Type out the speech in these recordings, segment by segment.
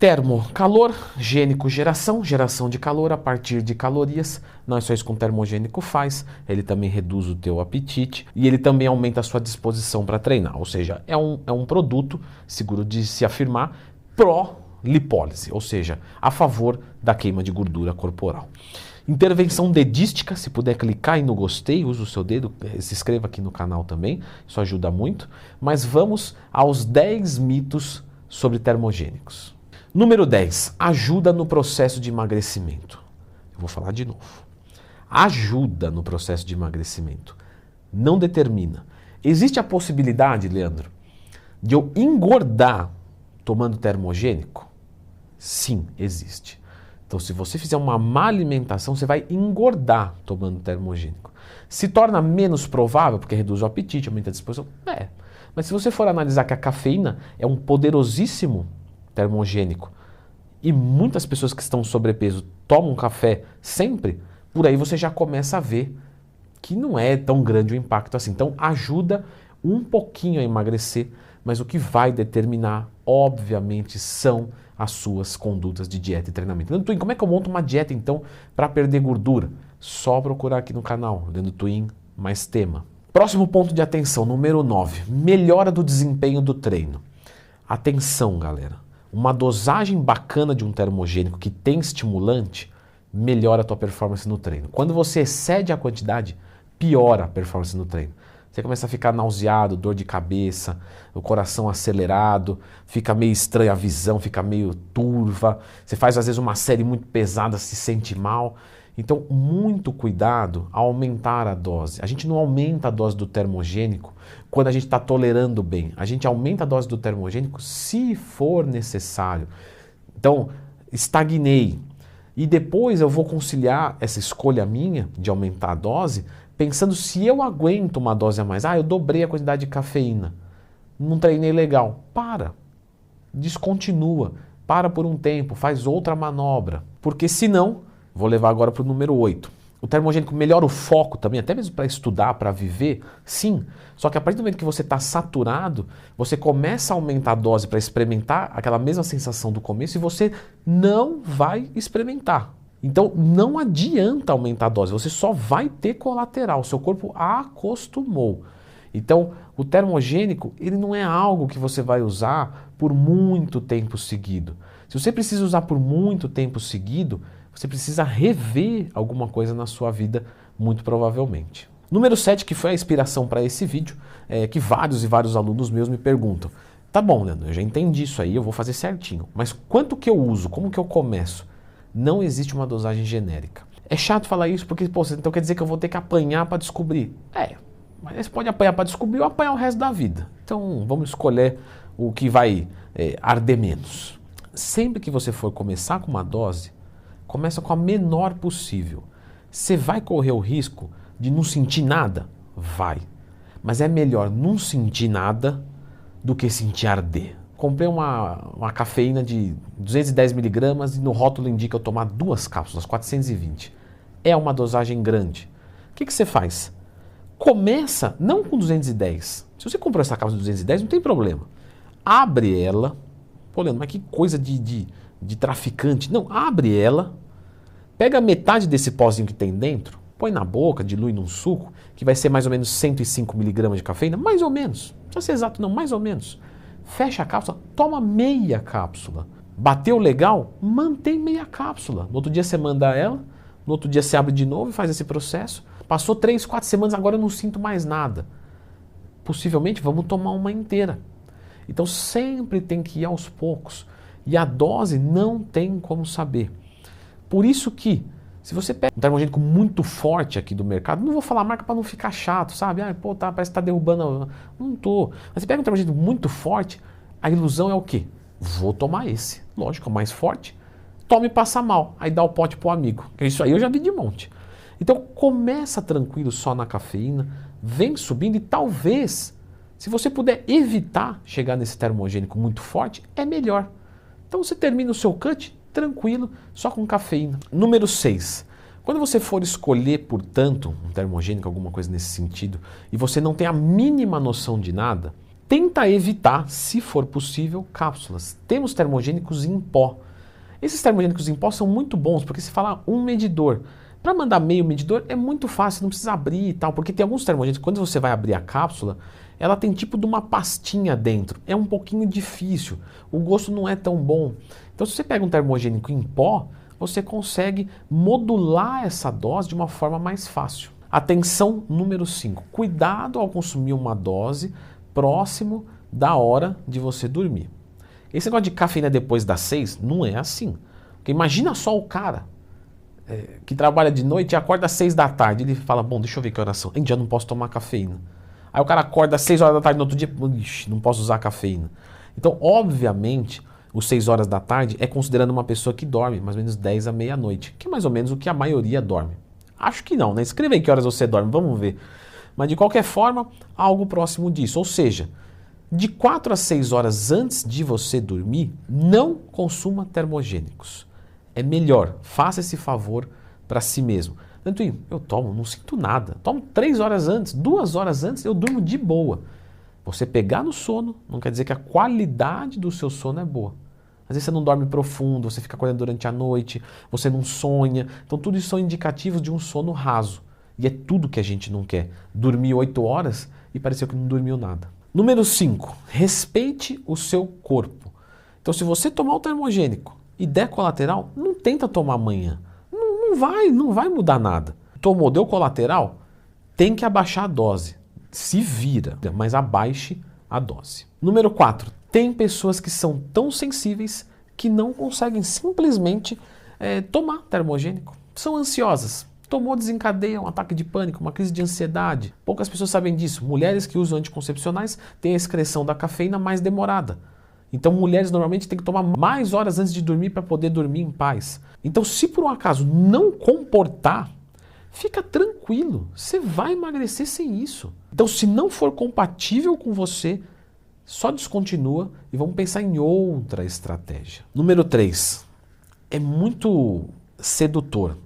Termo, calor, gênico, geração, geração de calor a partir de calorias. Não é só isso que um termogênico faz, ele também reduz o teu apetite e ele também aumenta a sua disposição para treinar. Ou seja, é um produto, seguro de se afirmar, pró-lipólise, ou seja, a favor da queima de gordura corporal. Intervenção dedística, se puder clicar aí no gostei, use o seu dedo, se inscreva aqui no canal também, isso ajuda muito. Mas vamos aos 10 mitos sobre termogênicos. Número 10, ajuda no processo de emagrecimento. Eu vou falar de novo. Ajuda no processo de emagrecimento, não determina. Existe a possibilidade, Leandro, de eu engordar tomando termogênico? Sim, existe. Então, se você fizer uma má alimentação, você vai engordar tomando termogênico. Se torna menos provável, porque reduz o apetite, aumenta a disposição? É. Mas se você for analisar que a cafeína é um poderosíssimo termogênico e muitas pessoas que estão com sobrepeso tomam café sempre, por aí você já começa a ver que não é tão grande o impacto assim. Então, ajuda um pouquinho a emagrecer, mas o que vai determinar, obviamente, são as suas condutas de dieta e treinamento. Leandro Twin, como é que eu monto uma dieta então para perder gordura? Só procurar aqui no canal, Leandro Twin mais tema. Próximo ponto de atenção, número 9, melhora do desempenho do treino. Atenção, galera, uma dosagem bacana de um termogênico que tem estimulante melhora a tua performance no treino. Quando você excede a quantidade, piora a performance no treino. Você começa a ficar nauseado, dor de cabeça, o coração acelerado, fica meio estranha a visão, fica meio turva. Você faz às vezes uma série muito pesada, se sente mal. Então, muito cuidado ao aumentar a dose. A gente não aumenta a dose do termogênico quando a gente está tolerando bem. A gente aumenta a dose do termogênico se for necessário. Então, estagnei. E depois eu vou conciliar essa escolha minha de aumentar a dose pensando se eu aguento uma dose a mais. Eu dobrei a quantidade de cafeína. Não treinei legal. Para. Descontinua. Para por um tempo. Faz outra manobra. Porque senão, vou levar agora para o número 8. O termogênico melhora o foco também, até mesmo para estudar, para viver, sim. Só que a partir do momento que você está saturado, você começa a aumentar a dose para experimentar aquela mesma sensação do começo e você não vai experimentar. Então não adianta aumentar a dose, você só vai ter colateral, o seu corpo acostumou. Então o termogênico, ele não é algo que você vai usar por muito tempo seguido. Se você precisa usar por muito tempo seguido, você precisa rever alguma coisa na sua vida, muito provavelmente. Número 7, que foi a inspiração para esse vídeo, que vários e vários alunos meus me perguntam. Tá bom, Leandro, eu já entendi isso aí, eu vou fazer certinho. Mas quanto que eu uso? Como que eu começo? Não existe uma dosagem genérica. É chato falar isso porque, pô, então quer dizer que eu vou ter que apanhar para descobrir. Mas você pode apanhar para descobrir ou apanhar o resto da vida. Então vamos escolher o que vai arder menos. Sempre que você for começar com uma dose, começa com a menor possível. Você vai correr o risco de não sentir nada? Vai. Mas é melhor não sentir nada do que sentir arder. Comprei uma cafeína de 210 miligramas e no rótulo indica eu tomar 2 cápsulas, 420. É uma dosagem grande. O que você faz? Começa não com 210. Se você comprou essa cápsula de 210, não tem problema. Abre ela. Pô, Leandro, mas que coisa de traficante. Não, abre ela. Pega metade desse pozinho que tem dentro, põe na boca, dilui num suco, que vai ser mais ou menos 105 miligramas de cafeína, mais ou menos. Não precisa ser exato não, mais ou menos. Fecha a cápsula, toma meia cápsula. Bateu legal? Mantém meia cápsula. No outro dia você manda ela, no outro dia você abre de novo e faz esse processo. Passou 3, 4 semanas, agora eu não sinto mais nada. Possivelmente vamos tomar uma inteira. Então sempre tem que ir aos poucos. E a dose não tem como saber. Por isso que, se você pega um termogênico muito forte aqui do mercado, não vou falar a marca para não ficar chato, sabe? Parece que tá derrubando. Não tô. Mas você pega um termogênico muito forte, a ilusão é o quê? Vou tomar esse. Lógico, é o mais forte. Tome e passa mal. Aí dá o pote pro amigo. Isso aí eu já vi de monte. Então começa tranquilo só na cafeína, vem subindo e talvez, se você puder evitar chegar nesse termogênico muito forte, é melhor. Então você termina o seu cut tranquilo, só com cafeína. Número 6. Quando você for escolher, portanto, um termogênico, alguma coisa nesse sentido, e você não tem a mínima noção de nada, Tenta evitar, se for possível, cápsulas. Temos termogênicos em pó. Esses termogênicos em pó são muito bons, porque se falar um medidor, para mandar meio medidor é muito fácil, não precisa abrir e tal, porque tem alguns termogênicos, quando você vai abrir a cápsula, ela tem tipo de uma pastinha dentro. É um pouquinho difícil, o gosto não é tão bom. Então se você pega um termogênico em pó, você consegue modular essa dose de uma forma mais fácil. Atenção número 5. Cuidado ao consumir uma dose próximo da hora de você dormir. Esse negócio de cafeína depois das 6 não é assim. Porque imagina só o cara que trabalha de noite e acorda às 6 da tarde. Ele fala, bom, deixa eu ver que horas são. Em dia não posso tomar cafeína. Aí o cara acorda às 6 horas da tarde no outro dia, ixi, não posso usar cafeína. Então, obviamente, os 6 horas da tarde é considerando uma pessoa que dorme mais ou menos 10 à meia-noite, que é mais ou menos o que a maioria dorme. Acho que não, né? Escreva aí que horas você dorme, vamos ver. Mas de qualquer forma, algo próximo disso. Ou seja, de 4 a 6 horas antes de você dormir, não consuma termogênicos. É melhor, faça esse favor para si mesmo. Dantuinho, eu tomo, não sinto nada. Tomo 3 horas antes, 2 horas antes, eu durmo de boa. Você pegar no sono não quer dizer que a qualidade do seu sono é boa. Às vezes você não dorme profundo, você fica acordando durante a noite, você não sonha. Então tudo isso são indicativos de um sono raso. E é tudo que a gente não quer. Dormir 8 horas e parecer que não dormiu nada. Número 5. Respeite o seu corpo. Então se você tomar o termogênico e der colateral, não tenta tomar amanhã. Não vai mudar nada. Tomou, deu colateral, tem que abaixar a dose. Se vira, mas abaixe a dose. Número 4. Tem pessoas que são tão sensíveis que não conseguem simplesmente tomar termogênico. São ansiosas. Tomou, desencadeia um ataque de pânico, uma crise de ansiedade. Poucas pessoas sabem disso. Mulheres que usam anticoncepcionais têm a excreção da cafeína mais demorada. Então mulheres normalmente têm que tomar mais horas antes de dormir para poder dormir em paz. Então se por um acaso não comportar, fica tranquilo, você vai emagrecer sem isso. Então se não for compatível com você, só descontinua e vamos pensar em outra estratégia. Número 3. É muito sedutor.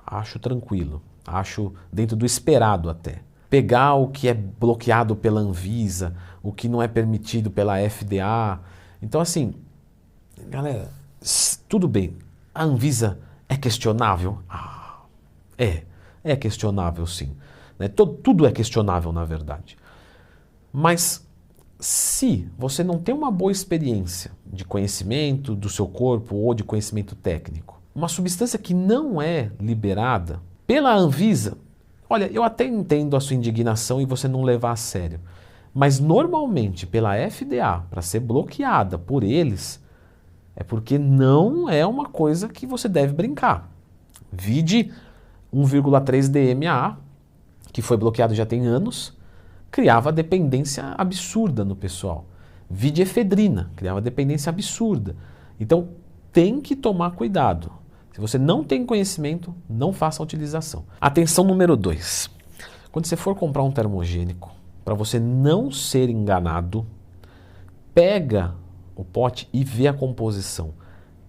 Acho tranquilo. Acho dentro do esperado até. Pegar o que é bloqueado pela Anvisa, o que não é permitido pela FDA. Então assim, galera, tudo bem. A Anvisa é questionável? É questionável sim. Né? Tudo é questionável na verdade. Mas se você não tem uma boa experiência de conhecimento do seu corpo ou de conhecimento técnico, uma substância que não é liberada pela Anvisa, olha, eu até entendo a sua indignação e você não levar a sério, mas normalmente pela FDA, para ser bloqueada por eles, é porque não é uma coisa que você deve brincar. Vide 1,3 DMA, que foi bloqueado já tem anos, criava dependência absurda no pessoal. Vide efedrina, criava dependência absurda. Então tem que tomar cuidado. Se você não tem conhecimento, não faça a utilização. Atenção número 2. Quando você for comprar um termogênico, para você não ser enganado, pega o pote e vê a composição.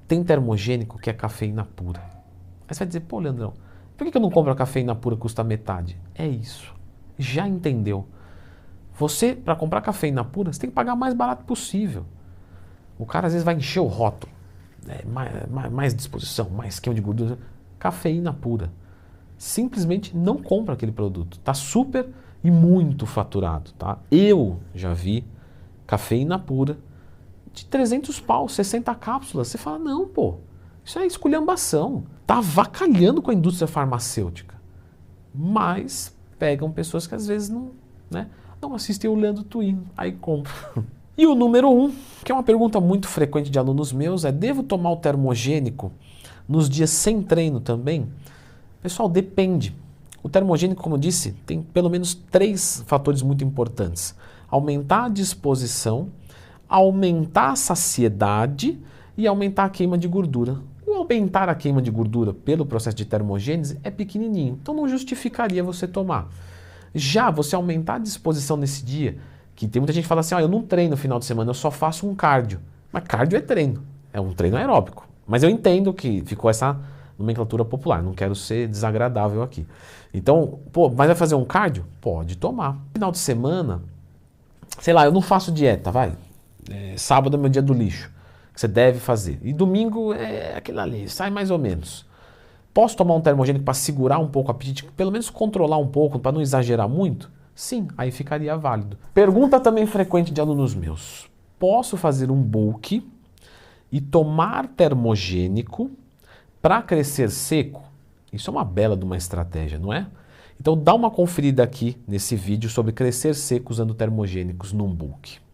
Tem termogênico que é cafeína pura. Aí você vai dizer, pô, Leandrão, por que eu não compro a cafeína pura que custa metade? É isso. Já entendeu. Você, para comprar cafeína pura, você tem que pagar o mais barato possível. O cara às vezes vai encher o rótulo. Mais disposição, mais queima de gordura. Cafeína pura. Simplesmente não compra aquele produto. Está super e muito faturado. Tá? Eu já vi cafeína pura de 300 pau, 60 cápsulas. Você fala, não, pô, isso é esculhambação. Está avacalhando com a indústria farmacêutica. Mas pegam pessoas que às vezes não assistem o Leandro Twin, aí compram. E o número 1, que é uma pergunta muito frequente de alunos meus, é: devo tomar o termogênico nos dias sem treino também? Pessoal, depende. O termogênico, como eu disse, tem pelo menos 3 fatores muito importantes: aumentar a disposição, aumentar a saciedade e aumentar a queima de gordura. O aumentar a queima de gordura pelo processo de termogênese é pequenininho, então não justificaria você tomar. Já você aumentar a disposição nesse dia, que tem muita gente que fala assim, eu não treino no final de semana, eu só faço um cardio. Mas cardio é treino, é um treino aeróbico. Mas eu entendo que ficou essa nomenclatura popular, não quero ser desagradável aqui. Então, mas vai fazer um cardio? Pode tomar. No final de semana, sei lá, eu não faço dieta, vai. Sábado é meu dia do lixo, que você deve fazer. E domingo é aquilo ali, sai mais ou menos. Posso tomar um termogênico para segurar um pouco o apetite, pelo menos controlar um pouco, para não exagerar muito? Sim, aí ficaria válido. Pergunta também frequente de alunos meus. Posso fazer um bulk e tomar termogênico para crescer seco? Isso é uma bela de uma estratégia, não é? Então dá uma conferida aqui nesse vídeo sobre crescer seco usando termogênicos num bulk.